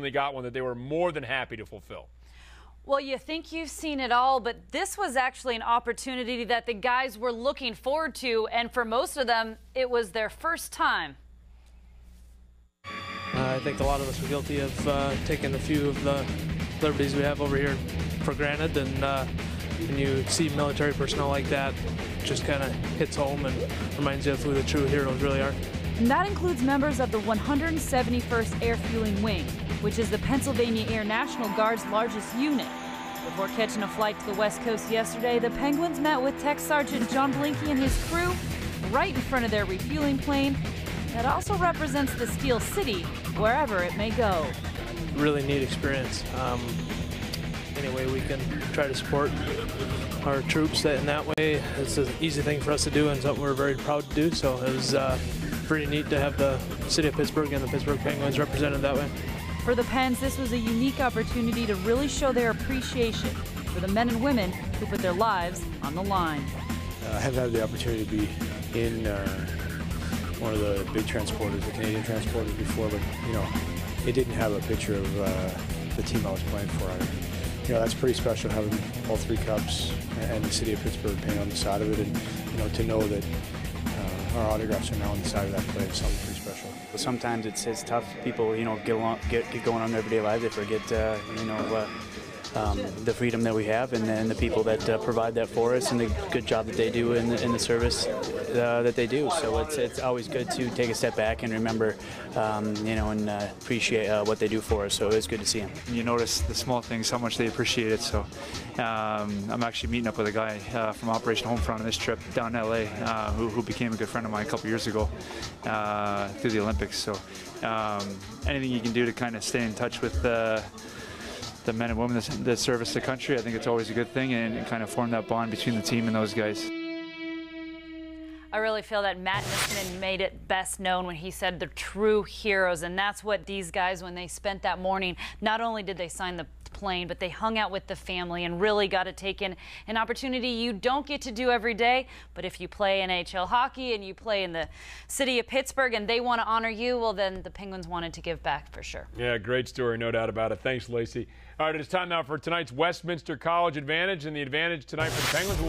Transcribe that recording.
they got one that they were more than happy to fulfill. Well, you think you've seen it all, but this was actually an opportunity that the guys were looking forward to, and for most of them, it was their first time. I think a lot of us are guilty of taking a few of the liberties we have over here for granted, and when you see military personnel like that, it just kind of hits home and reminds you of who the true heroes really are. And that includes members of the 171st Air Fueling Wing, which is the Pennsylvania Air National Guard's largest unit. Before catching a flight to the West Coast yesterday, the Penguins met with Tech Sergeant John Blinky and his crew right in front of their refueling plane that also represents the Steel City, wherever it may go. Really neat experience. Any way we can try to support our troops in that way, it's an easy thing for us to do and something we're very proud to do. So it was pretty neat to have the city of Pittsburgh and the Pittsburgh Penguins represented that way. For the Pens, this was a unique opportunity to really show their appreciation for the men and women who put their lives on the line. I haven't had the opportunity to be in one of the big transporters, the Canadian transporters before, but it didn't have a picture of the team I was playing for on it. That's pretty special, having all 3 cups and the city of Pittsburgh paint on the side of it, and to know that our autographs are now on the side of that plate is something pretty special. Sometimes it's tough. People, get going on their everyday lives. They forget, the freedom that we have, and then the people that provide that for us, and the good job that they do in the service that they do. So it's always good to take a step back and remember, and appreciate what they do for us. So it's good to see them. You notice the small things, how much they appreciate it. So I'm actually meeting up with a guy from Operation Homefront on this trip down in LA, who became a good friend of mine a couple years ago through the Olympics. So anything you can do to kind of stay in touch with the men and women that service the country, I think it's always a good thing, and kind of form that bond between the team and those guys. I really feel that Matt Niskanen made it best known when he said the true heroes, and that's what these guys, when they spent that morning, not only did they sign the plane, but they hung out with the family and really got to take in an opportunity you don't get to do every day. But if you play NHL hockey and you play in the city of Pittsburgh and they want to honor you, well, then the Penguins wanted to give back for sure. Yeah, great story, no doubt about it. Thanks, Lacey. All right, it's time now for tonight's Westminster College Advantage, and the advantage tonight for the Penguins will